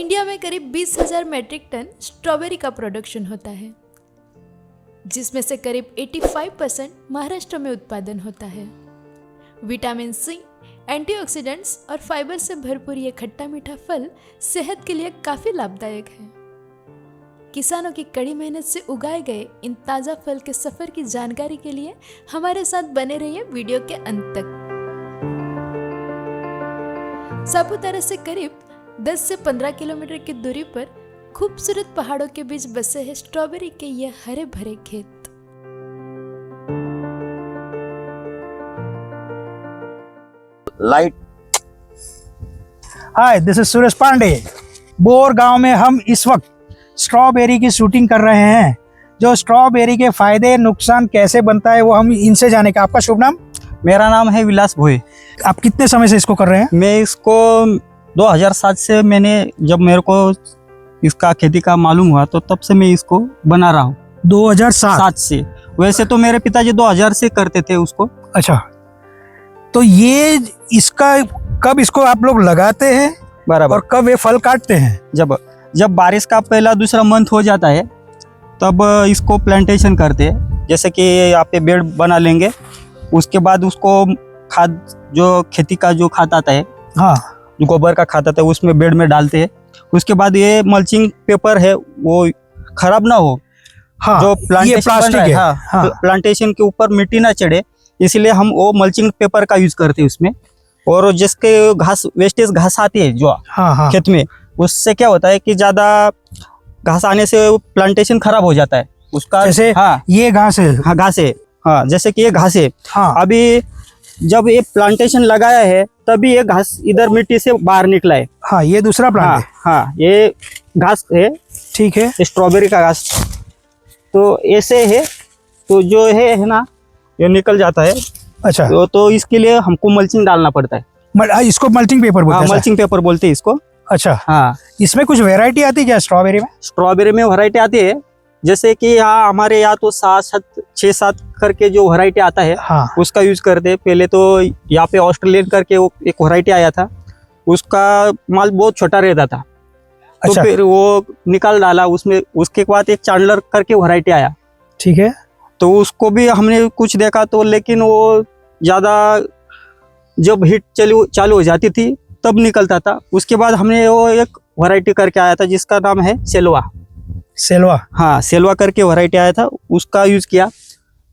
India में करीब 20,000 matric ton strawberry का प्रोडक्शन होता है, जिसमें से करीब 85% महाराष्ट्र में उत्पादन होता है। विटामिन सी, एंटीऑक्सीडेंट्स और फाइबर से भरपूर ये खट्टा मीठा फल सेहत के लिए काफ़ी लाभदायक है। किसानों की कड़ी मेहनत से उगाए गए इन ताज़ा फल के सफ़र की जानकारी के लिए हमारे साथ बने रहिए वीडियो के अंत तक। सापुतारा से करीब 10 से 15 किलोमीटर की दूरी पर खूबसूरत पहाड़ों के बीच बसे हैं स्ट्रॉबेरी के ये हरे भरे खेत। Light. Hi, this is Suresh Pandey. बोर गांव में हम इस वक्त स्ट्रॉबेरी की शूटिंग कर रहे हैं। जो स्ट्रॉबेरी के फायदे नुकसान कैसे बनता है वो हम इनसे जाने का। आपका शुभ नाम? मेरा नाम है विलास भोई। आप कितने समय से इसको कर रहे हैं? मैं इसको 2007 से जब मेरे को इसका खेती का मालूम हुआ तो तब से मैं इसको बना रहा हूँ। 2007 से। वैसे तो मेरे पिताजी 2000 से करते थे उसको। अच्छा, तो ये कब इसको आप लोग लगाते हैं बराबर, और कब ये फल काटते हैं? जब बारिश का पहला दूसरा मंथ हो जाता है तब इसको प्लांटेशन करते हैं। जैसे कि यहाँ पे बेड बना लेंगे, उसके बाद उसको खाद, जो खेती का जो खाद आता है, हाँ, जो गोबर का खाद आता है, उसमें बेड में डालते हैं। उसके बाद ये मल्चिंग पेपर है वो खराब ना हो। हाँ, जो ये प्लांटेशन प्लास्टिक है। हाँ, प्लांटेशन के ऊपर मिट्टी ना चढ़े, इसलिए हम वो मल्चिंग पेपर का यूज करते हैं उसमें। और जिसके वेस्टेज घास आती है जो हाँ, खेत में, उससे क्या होता है कि ज्यादा घास आने से प्लांटेशन खराब हो जाता है उसका। जैसे हाँ, ये घास है। हाँ घास है। हाँ, जैसे कि ये घास है। हाँ, अभी जब ये प्लांटेशन लगाया है तभी ये घास इधर मिट्टी से बाहर निकला है। हाँ, ये दूसरा प्लांट हाँ, है। हाँ, ये घास है। ठीक है। स्ट्रॉबेरी का घास तो ऐसे है, तो जो है ना, ये निकल जाता है। अच्छा, तो इसके लिए हमको मल्चिंग डालना पड़ता है। इसको मल्चिंग पेपर बोलते हाँ, हैं? मल्चिंग पेपर बोलते हैं इसको। अच्छा, हाँ, इसमें कुछ वैरायटी आती है क्या स्ट्रॉबेरी में? स्ट्रॉबेरी में वैरायटी आती है। जैसे कि यहाँ हमारे यहाँ तो 6-7 करके जो वैरायटी आता है, हाँ, उसका यूज करते हैं। पहले तो यहाँ पे ऑस्ट्रेलियन करके वो एक वैरायटी आया था, उसका माल बहुत छोटा रहता था। अच्छा, तो फिर वो निकाल डाला उसमें। उसके बाद एक चांडलर करके वैरायटी आया। ठीक है। तो उसको भी हमने कुछ देखा तो, लेकिन वो ज़्यादा जब हिट चालू हो जाती थी तब निकलता था। उसके बाद हमने वो एक वैरायटी करके आया था जिसका नाम है सेलवा। सेलवा? हाँ, सेलवा करके वैरायटी आया था, उसका यूज किया।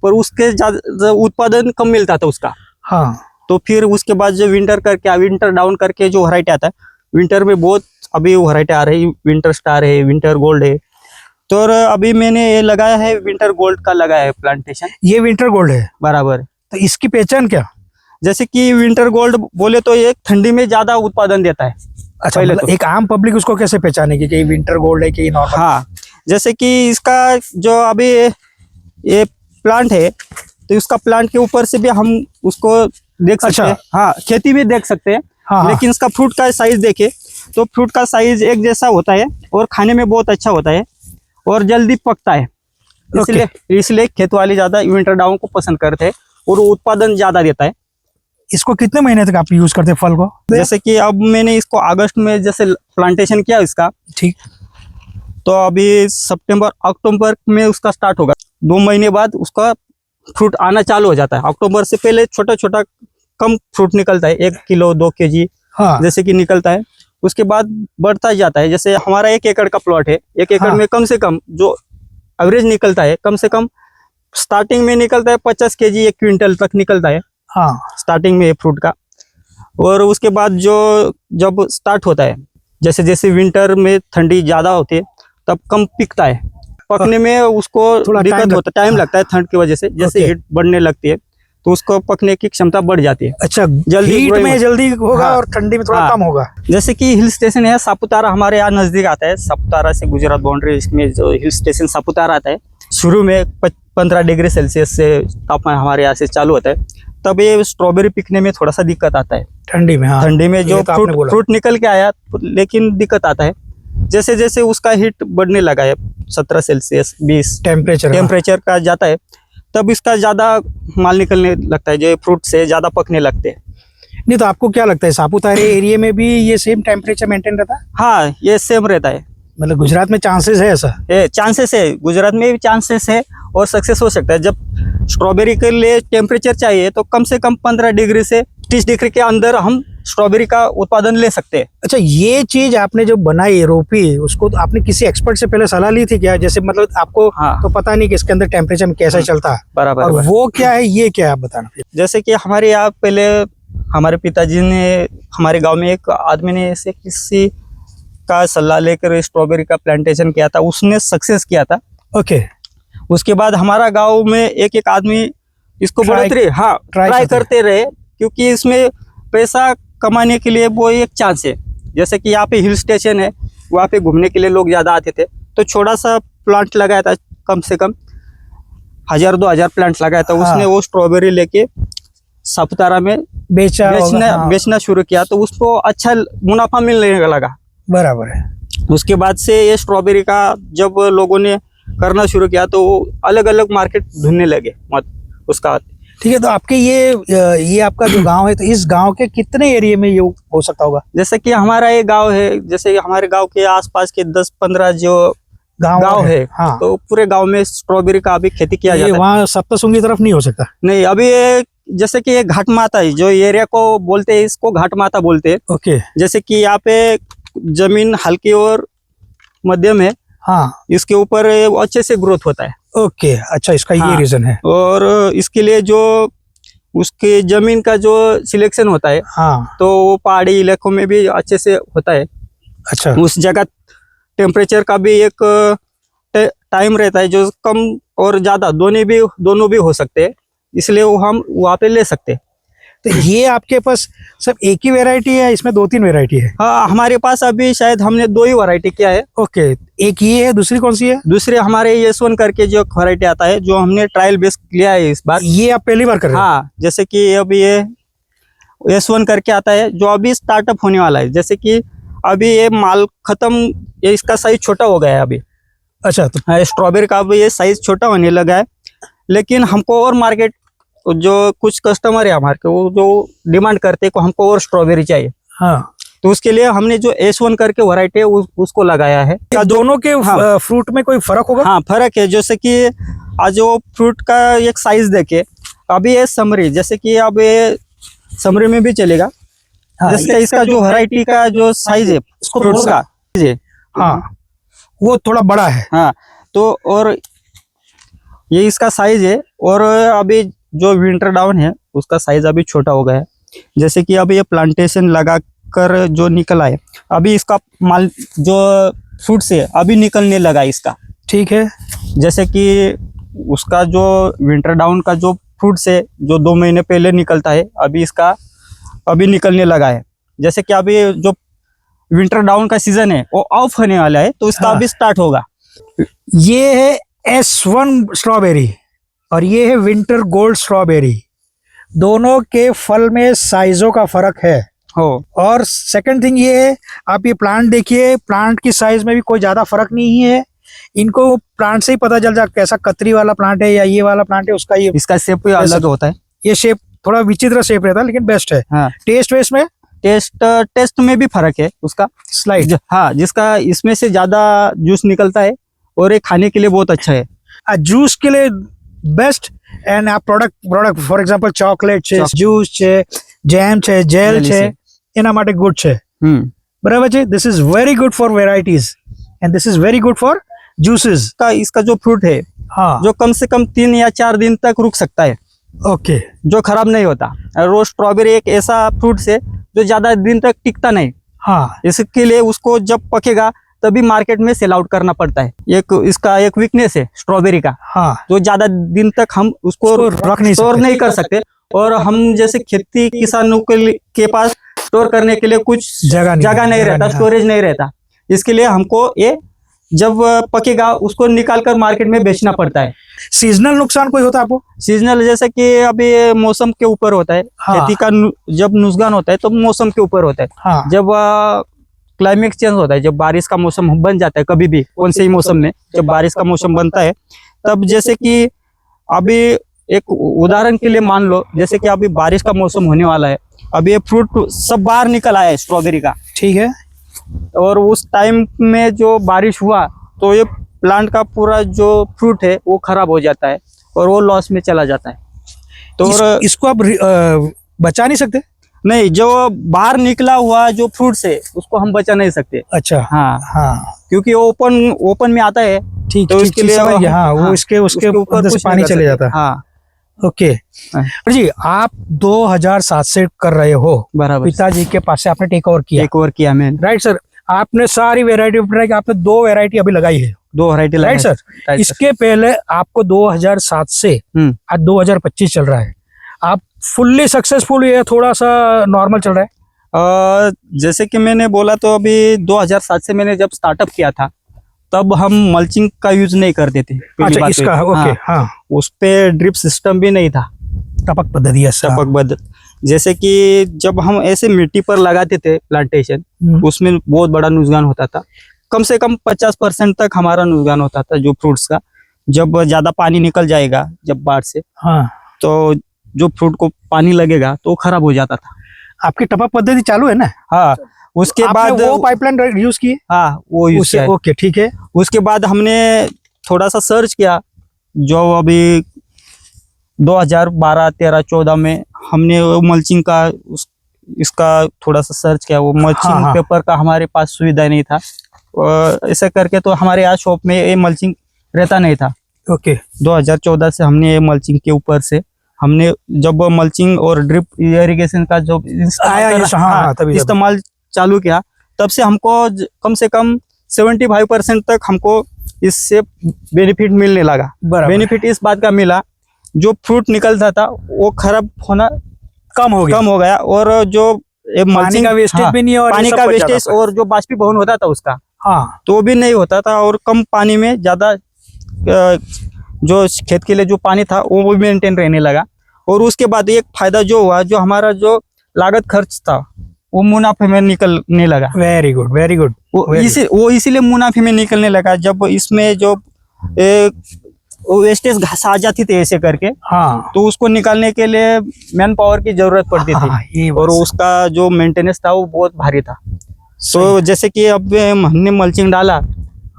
पर उसके ज़्यादा उत्पादन कम मिलता था उसका। हाँ, तो फिर उसके बाद जो विंटर डाउन करके जो वैरायटी आता है, विंटर में बहुत अभी वैरायटी आ रही है। विंटर स्टार है, विंटर गोल्ड है। तो अभी मैंने ये लगाया है, विंटर गोल्ड का लगाया है प्लांटेशन। ये विंटर गोल्ड है। बराबर। तो इसकी पहचान क्या? जैसे कि विंटर गोल्ड बोले तो ये ठंडी में ज्यादा उत्पादन देता है। अच्छा, पहले मतलब तो एक आम पब्लिक उसको कैसे पहचानेगी कि विंटर गोल्ड है कि नॉर्मल? हाँ, जैसे कि इसका जो अभी ये प्लांट है, तो इसका प्लांट के ऊपर से भी हम उसको देख सकते हैं। हाँ, खेती में देख सकते हैं। हाँ, लेकिन इसका फ्रूट का साइज देखे तो फ्रूट का साइज एक जैसा होता है और खाने में बहुत अच्छा होता है और जल्दी पकता है। इसलिए खेत वाले ज्यादा विंटर डाउन को पसंद करते हैं और उत्पादन ज्यादा देता है। इसको कितने महीने तक आप यूज करते हैं फल को? जैसे कि अब मैंने इसको अगस्त में जैसे प्लांटेशन किया इसका, ठीक, तो अभी सितंबर अक्टूबर में उसका स्टार्ट होगा। 2 महीने बाद उसका फ्रूट आना चालू हो जाता है। अक्टूबर से पहले छोटा छोटा कम फ्रूट निकलता है, 1 किलो 2 kg हाँ, जैसे कि निकलता है। उसके बाद बढ़ता जाता है। जैसे हमारा 1 एकड़ का प्लॉट है, 1 एकड़ में कम से कम जो एवरेज निकलता है, कम से कम स्टार्टिंग में निकलता है 50 kg 1 क्विंटल तक निकलता है। हाँ, स्टार्टिंग में फ्रूट का। और उसके बाद जब स्टार्ट होता है, जैसे जैसे विंटर में ठंडी ज्यादा होती है तब कम पिकता है। पकने में उसको थोड़ा दिक्कत होता है, टाइम लगता है ठंड की वजह से। जैसे हीट बढ़ने लगती है तो उसको पकने की क्षमता बढ़ जाती है। अच्छा, जल्दी हीट में जल्दी होगा। हाँ, और ठंडी में थोड़ा हाँ, कम होगा। जैसे कि हिल स्टेशन है सापुतारा, हमारे यहाँ नजदीक आता है। सापुतारा से गुजरात बाउंड्री, इसमें जो हिल स्टेशन सापुतारा आता है, शुरू में 15 डिग्री सेल्सियस से तापमान हमारे यहाँ से चालू होता है। तब ये स्ट्रॉबेरी पिकने में थोड़ा सा दिक्कत आता है ठंडी में। हाँ, ठंडी में जो तो फ्रूट निकल के आया, लेकिन दिक्कत आता है जैसे जैसे उसका हीट बढ़ने लगा है, 17 सेल्सियस 20 टेम्परेचर का जाता है, तब इसका ज्यादा माल निकलने लगता है, जो फ्रूट से ज्यादा पकने लगते हैं। नहीं तो आपको क्या लगता है सापुतारा एरिया में भी ये सेम टेम्परेचर मेंटेन रहता है? हाँ, ये सेम रहता है। मतलब गुजरात में चांसेस है ऐसा? ये चांसेस है, गुजरात में भी चांसेस है और सक्सेस हो सकता है। जब स्ट्रॉबेरी के लिए टेम्परेचर चाहिए तो कम से कम 15 डिग्री से 30 डिग्री के अंदर हम स्ट्रॉबेरी का उत्पादन ले सकते हैं। अच्छा, ये चीज आपने जो बनाई रोपी, उसको तो आपने किसी एक्सपर्ट से पहले सलाह ली थी क्या? जैसे मतलब आपको हाँ। तो पता नहीं कि इसके अंदर टेम्परेचर में कैसा चलता है, बराबर और बराबर। वो क्या है ये क्या है आप बताना। जैसे कि हमारे यहाँ पहले हमारे पिताजी ने, हमारे गांव में एक आदमी ने ऐसे किसी का सलाह लेकर स्ट्रॉबेरी का प्लांटेशन किया था, उसने सक्सेस किया था। ओके। उसके बाद हमारा गांव में एक आदमी इसको Try- बढ़ोतरी ट्राई करते रहे, क्योंकि इसमें पैसा कमाने के लिए वो एक चांस है। जैसे कि यहाँ पे हिल स्टेशन है, वहाँ पे घूमने के लिए लोग ज़्यादा आते थे, तो छोटा सा प्लांट लगाया था, कम से कम 1000-2000 प्लांट लगाया था। हाँ। उसने वो स्ट्रॉबेरी लेके सापुतारा में बेचना शुरू किया, तो उसको अच्छा मुनाफा मिलने लगा। बराबर है। उसके बाद से ये स्ट्रॉबेरी का जब लोगों ने करना शुरू किया तो अलग अलग मार्केट ढूंढने लगे उसका। ठीक है, तो आपके ये आपका जो गांव है, तो इस गांव के कितने एरिया में ये हो सकता होगा? जैसे कि हमारा ये गांव है, जैसे हमारे गांव के आसपास के 10-15 जो गांव है, हाँ। तो पूरे गांव में स्ट्रॉबेरी का अभी खेती किया ये जाता है। वहाँ सप्तशृंगी तरफ नहीं हो सकता? नहीं, अभी ये जैसे कि ये घाट माता है, जो एरिया को बोलते हैं, इसको घाट माता बोलते हैं। ओके। जैसे कि यहाँ पे जमीन हल्की और मध्यम है, हाँ। इसके ऊपर अच्छे से ग्रोथ होता है। ओके, अच्छा, इसका ये हाँ। रीजन है। और इसके लिए जो उसके जमीन का जो सिलेक्शन होता है, हाँ। तो वो पहाड़ी इलाकों में भी अच्छे से होता है। अच्छा। उस जगह टेम्परेचर का भी एक टाइम रहता है, जो कम और ज़्यादा दोनों भी हो सकते हैं, इसलिए वो हम वहाँ पे ले सकते हैं। तो ये आपके पास सब एक ही वैरायटी है, इसमें 2-3 वैरायटी है? हाँ, हमारे पास अभी शायद हमने 2 ही वैरायटी किया है। ओके, एक ये है, दूसरी कौन सी है? दूसरे हमारे S1 करके जो वैरायटी आता है, जो हमने ट्रायल बेस लिया है इस बार। ये आप पहली बार कर रहे हो? हाँ, जैसे कि अभी ये S1 करके आता है, जो अभी स्टार्टअप होने वाला है। जैसे कि अभी ये माल खत्म, ये इसका साइज छोटा हो गया है अभी। अच्छा, तो स्ट्रॉबेरी का भी ये साइज छोटा होने लगा है, लेकिन हमको और मार्केट, जो कुछ कस्टमर है हमारे को, वो जो डिमांड करते हैं को हमको और स्ट्रॉबेरी चाहिए, हाँ, तो उसके लिए हमने जो S1 करके वैरायटी है उसको लगाया है। दोनों के हाँ। फ्रूट में कोई फर्क होगा? हाँ, फर्क है। जैसे कि आज जो फ्रूट का एक साइज देखे, अभी ये समरी, जैसे कि अब ये समरी में भी चलेगा। हाँ, जैसे इसका जो वैरायटी का जो साइज है इसको फ्रूट्स थोड़ा का, ये हाँ, वो थोड़ा बड़ा है। हाँ, तो और ये इसका साइज है, और अभी जो विंटर डाउन है उसका साइज अभी छोटा हो गया है। जैसे कि अभी ये प्लांटेशन लगा कर जो निकला है, अभी इसका माल जो फ्रूट से अभी निकलने लगा इसका। ठीक है। जैसे कि उसका जो विंटर डाउन का जो फ्रूट से जो 2 महीने पहले निकलता है, अभी इसका अभी निकलने लगा है। जैसे कि अभी जो विंटर डाउन का सीजन है वो ऑफ होने वाला है, तो इसका हाँ। अभी स्टार्ट होगा। ये है S1 स्ट्रॉबेरी और ये है विंटर गोल्ड स्ट्रॉबेरी। दोनों के फल में साइजों का फर्क है। हो, और सेकंड थिंग ये है, आप ये प्लांट देखिए, प्लांट की साइज में भी कोई ज्यादा फर्क नहीं है। इनको प्लांट से ही पता चल जाए कैसा कतरी वाला प्लांट है या ये वाला प्लांट है, उसका ये इसका शेप भी अलग होता है। ये शेप थोड़ा विचित्र शेप रहता है, लेकिन बेस्ट है। हाँ, टेस्ट वेस्ट में टेस्ट में भी फर्क है उसका। स्लाइड, हाँ, जिसका इसमें से ज्यादा जूस निकलता है, और ये खाने के लिए बहुत अच्छा है। जूस के लिए बेस्ट। एंड આ પ્રોડક્ટ ફોર એક્ઝામ્પલ ચોકલેટ છે, જ્યુસ છે, જેમ છે, જેલ Jelly છે, છે। એના માટે ગુડ છે। બરાબર છે। This is very good for varieties and this is very good for juices. इसका जो फ्रूट है, हाँ, जो कम से कम 3 या 4 दिन तक रुक सकता है, ओके, जो खराब नहीं होता। और स्ट्रॉबेरी एक ऐसा फ्रूट है जो ज्यादा दिन तक टिकता नहीं, हाँ, इसके लिए उसको जब पकेगा तभी मार्केट में सेल आउट करना पड़ता है। इसका एक वीकनेस है स्ट्रॉबेरी का, हाँ, जो ज्यादा दिन तक हम उसको रख नहीं स्टोर सकते। नहीं कर सकते, और हम जैसे खेती किसानों के पास स्टोर करने के लिए कुछ जगह नहीं रहता, हाँ। स्टोरेज नहीं रहता। इसके लिए हमको ये जब पकेगा उसको निकाल कर मार्केट में बेचना पड़ता है। सीजनल नुकसान कोई होता है आपको? सीजनल जैसे कि अभी मौसम के ऊपर होता है। हाँ। खेती का जब नुकसान होता है तो मौसम के ऊपर होता है। हाँ, जब क्लाइमेट चेंज होता है, जब बारिश का मौसम बन जाता है, कभी भी कौन से ही मौसम में जब बारिश का मौसम बनता है, तब जैसे कि अभी एक उदाहरण के लिए मान लो, जैसे कि अभी बारिश का मौसम होने वाला है, अब ये फ्रूट सब बाहर निकल आया है स्ट्रॉबेरी का। ठीक है। और उस टाइम में जो बारिश हुआ तो ये प्लांट का पूरा जो फ्रूट है वो खराब हो जाता है और वो लॉस में चला जाता है। तो और इसको आप बचा नहीं सकते? नहीं, जो बाहर निकला हुआ जो फ्रूट्स है उसको हम बचा नहीं सकते। अच्छा। हाँ हाँ क्योंकि ओपन में आता है ठीक, तो ठीक, उसके ठीक, लिए समझ गया। हाँ, हाँ, वो उसके ऊपर अंदर से कुछ नहीं पानी कर चले सकते। जाता है। हाँ ओके। हाँ, और जी आप 2007 से कर रहे हो, बराबर। पिताजी के पास से आपने टेक ओवर किया, टेक ओवर किया मैंने। Right sir. आपने सारी वेराइटी ट्राई, आपने 2 वेराइटी अभी लगाई है, 2 वैरायटी राइट सर। राइट इसके पहले आपको 2007 से आज 2025 चल रहा है, आप फुल्ली सक्सेसफुल या थोड़ा सा नॉर्मल चल रहा है? जैसे कि मैंने बोला तो अभी 2007 से मैंने जब स्टार्टअप किया था तब हम मल्चिंग का यूज नहीं करते थे। पहली अच्छा बात तो इसका, ये। ओके। हाँ, हाँ उस पे ड्रिप सिस्टम भी नहीं था, टपक पद्धति है सर। टपक पद्धति। जैसे कि जब हम ऐसे मिट्टी पर लगाते थे प्लांटेशन, उसमें बहुत बड़ा नुकसान होता था। कम से कम 50% तक हमारा नुकसान होता था जो फ्रूट्स का। जब ज्यादा पानी निकल जाएगा जब बाढ़ से, हाँ तो जो फ्रूट को पानी लगेगा तो खराब हो जाता था। आपकी टपक पद्धति चालू है ना? हाँ उसके आपने बाद वो पाइपलाइन यूज की? हाँ वो यूज किया है। ओके ठीक है। उसके बाद हमने थोड़ा सा सर्च किया, जो अभी 2012, 13, 14 में हमने वो मल्चिंग का इसका थोड़ा सा सर्च किया। वो मल्चिंग हाँ। पेपर का हमारे पास सुविधा नहीं था, ऐसा करके तो हमारे यहाँ शॉप में ये मल्चिंग रहता नहीं था। ओके 2014 से हमने ये मल्चिंग के ऊपर से हमने जब मल्चिंग और ड्रिप इरिगेशन का जो इस्तेमाल चालू किया, तब से हमको कम से कम 75% तक हमको इससे बेनिफिट मिलने लगा। बेनिफिट इस बात का मिला, जो फ्रूट निकलता था वो खराब होना कम हो गया और जो पानी का वेस्टेज भी नहीं है और पानी का वेस्टेज और जो बाष्पीभवन होता था उसका, हाँ तो भी नहीं होता था। और कम पानी में ज्यादा जो खेत के लिए जो पानी था वो भी मेंटेन रहने लगा। और उसके बाद एक फायदा जो हुआ, जो हमारा जो लागत खर्च था वो मुनाफे में निकलने लगा। Very good very good. वो इसीलिए मुनाफे में निकलने लगा जब इसमें जो वेस्टेज घास आ जाती थी ऐसे करके, हाँ तो उसको निकालने के लिए मैन पावर की जरूरत पड़ती थी और उसका जो मेंटेनेंस था वो बहुत भारी था। तो जैसे कि अब हमने मल्चिंग डाला,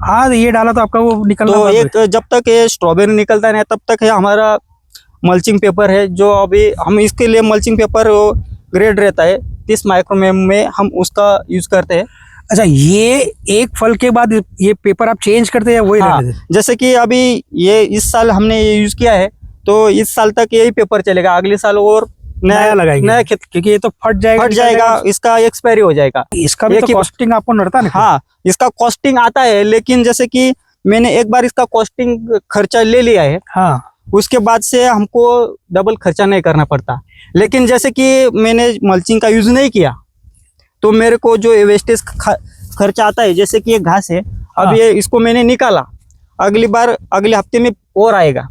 हाँ ये डाला तो आपका वो निकलना, तो एक जब तक ये स्ट्रॉबेरी निकलता नहीं तब तक है हमारा मल्चिंग पेपर है, जो अभी हम इसके लिए मल्चिंग पेपर ग्रेड रहता है 30 माइक्रोमेम में, हम उसका यूज करते हैं। अच्छा ये एक फल के बाद ये पेपर आप चेंज करते हैं वही? हाँ, जैसे कि अभी ये इस साल हमने ये यूज किया है तो इस साल तक यही पेपर चलेगा, अगले साल और नया लगाएंगे, नया खेत, क्योंकि ये तो फट जाएगा, इसका एक्सपायरी हो जाएगा। इसका भी तो कॉस्टिंग आपको नड़ता नहीं? हाँ इसका कॉस्टिंग आता है, लेकिन जैसे कि मैंने एक बार इसका कॉस्टिंग खर्चा ले लिया है, हाँ उसके बाद से हमको डबल खर्चा नहीं करना पड़ता। लेकिन जैसे कि मैंने मल्चिंग का यूज नहीं किया तो मेरे को जो वेस्टेज खर्चा आता है, जैसे कि ये घास है, अब ये इसको मैंने निकाला, अगले हफ्ते में और आएगा,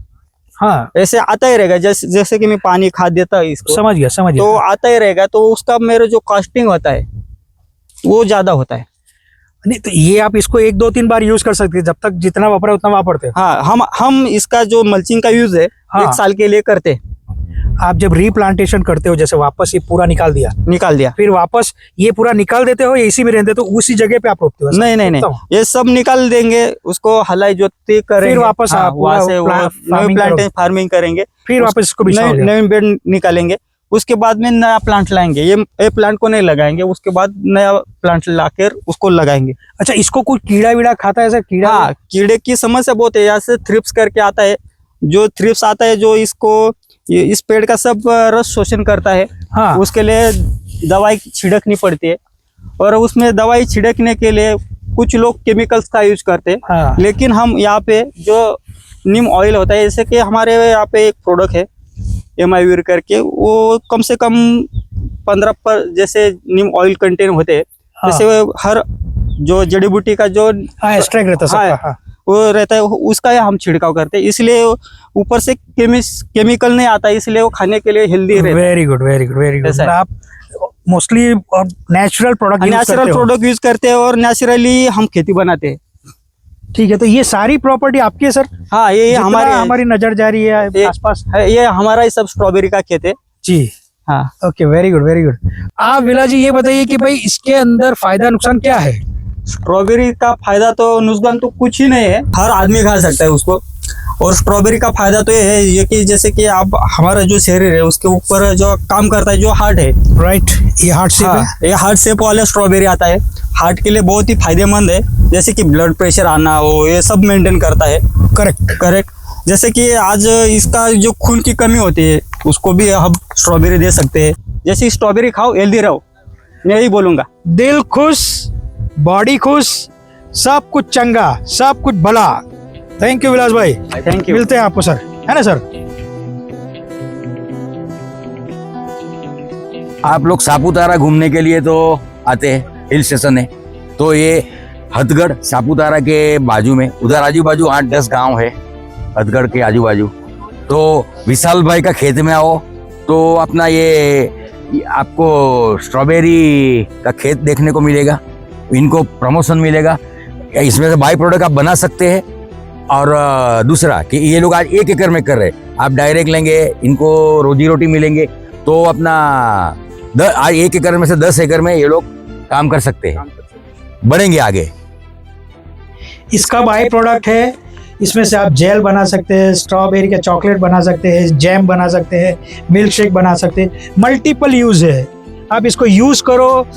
हाँ ऐसे आता ही रहेगा। जैसे कि मैं पानी खाद देता इसको, समझ गया तो आता ही रहेगा, तो उसका मेरा जो कॉस्टिंग होता है वो ज्यादा होता है। नहीं तो ये आप इसको 1, 2, 3 बार यूज कर सकते हैं, जब तक जितना वापरे उतना वापरते हैं। हाँ हम इसका जो मल्चिंग का यूज है 1 साल के लिए करते हैं। आप जब रीप्लांटेशन करते हो, जैसे वापस ये पूरा निकाल दिया, फिर वापस ये पूरा निकाल देते हो या इसी में रहते, तो उसी जगह पे आप रोपते हो? नहीं, ये सब निकाल देंगे, उसको हलाई जोती करेंगे, फिर वापस वहाँ से फार्मिंग करेंगे, फिर वापस इसको नए बेड निकालेंगे, उसके बाद में नया प्लांट लाएंगे। ये प्लांट को नहीं लगाएंगे, उसके बाद नया प्लांट लाकर उसको लगाएंगे। अच्छा इसको कोई कीड़ा वीड़ा खाता है? कीड़ा? हाँ कीड़े की समस्या बहुत है, यहाँ से थ्रिप्स करके आता है, जो थ्रिप्स आता है जो इसको इस पेड़ का सब रस शोषण करता है। हाँ उसके लिए दवाई छिड़कनी पड़ती है, और उसमें दवाई छिड़कने के लिए कुछ लोग केमिकल्स का यूज करते हैं। हाँ। लेकिन हम यहाँ पे जो नीम ऑयल होता है, जैसे कि हमारे यहाँ पे एक प्रोडक्ट है एमावीर करके, वो कम से कम 15 पर जैसे नीम ऑयल कंटेन होते हैं। हाँ। जैसे हर जो जड़ी बूटी का जो एक्सट्रैक्ट रहता है, हाँ, वो रहता है, उसका हम छिड़काव करते हैं, इसलिए ऊपर से केमिकल नहीं आता, इसलिए वो खाने के लिए हेल्दी रहता है। Very good. आप मोस्टली नेचुरल प्रोडक्ट यूज करते हैं और नेचुरली हम खेती बनाते हैं। ठीक है, तो ये सारी प्रॉपर्टी आपकी है सर? हाँ ये हमारी नजर जा रही है आसपास, ये हमारा ही सब स्ट्रॉबेरी का खेत है जी। हाँ। Okay, very good very good. आप विला जी ये बताइए कि भाई इसके अंदर फायदा नुकसान क्या है? स्ट्रॉबेरी का फायदा तो नुकसान तो कुछ ही नहीं है, हर आदमी खा सकता है उसको। और स्ट्रॉबेरी का फायदा तो ये कि जैसे कि आप हमारा जो शरीर है उसके ऊपर जो काम करता है, जो हार्ट है, राइट, ये हार्ट शेप हाँ, है। ये हार्ट शेप वाला स्ट्रॉबेरी आता है, हार्ट के लिए बहुत ही फायदेमंद है। जैसे कि ब्लड प्रेशर आना हो, ये सब मेंटेन करता है। करेक्ट। करेक्ट। जैसे कि आज इसका जो खून की कमी होती है उसको भी हम स्ट्रॉबेरी दे सकते हैं। जैसे स्ट्रॉबेरी खाओ, हेल्दी रहो, मैं यही बोलूँगा। दिल खुश, बॉडी खुश, सब कुछ चंगा, सब कुछ भला। थैंक यू विलास भाई, थैंक यू। मिलते हैं आपको सर, है ना सर? आप लोग सापुतारा घूमने के लिए तो आते हैं, हिल स्टेशन है, तो ये हथगढ़ सापुतारा के बाजू में, उधर आजू बाजू 8-10 गांव है हथगढ़ के आजू बाजू। तो विशाल भाई का खेत में आओ तो अपना ये आपको स्ट्रॉबेरी का खेत देखने को मिलेगा, इनको प्रमोशन मिलेगा, इसमें से बाई प्रोडक्ट आप बना सकते हैं। और दूसरा कि ये लोग आज 1 एकड़ में कर रहे हैं, आप डायरेक्ट लेंगे, इनको रोजी रोटी मिलेंगे, तो अपना आज 1 एकड़ में से 10 एकड़ में ये लोग काम कर सकते हैं, बढ़ेंगे आगे। इसका बाई प्रोडक्ट है, इसमें से आप जेल बना सकते हैं, स्ट्रॉबेरी का चॉकलेट बना सकते हैं, जैम बना सकते हैं, मिल्क शेक बना सकते हैं, मल्टीपल यूज है। आप इसको यूज करो,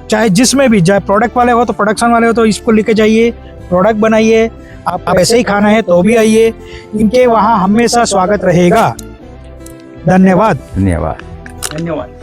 चाहे जिसमें भी, चाहे प्रोडक्ट वाले हो तो प्रोडक्शन वाले हो तो इसको लेके जाइए, प्रोडक्ट बनाइए। आप ऐसे ही खाना है तो भी आइए, इनके वहाँ हमेशा स्वागत रहेगा। धन्यवाद। धन्यवाद। धन्यवाद।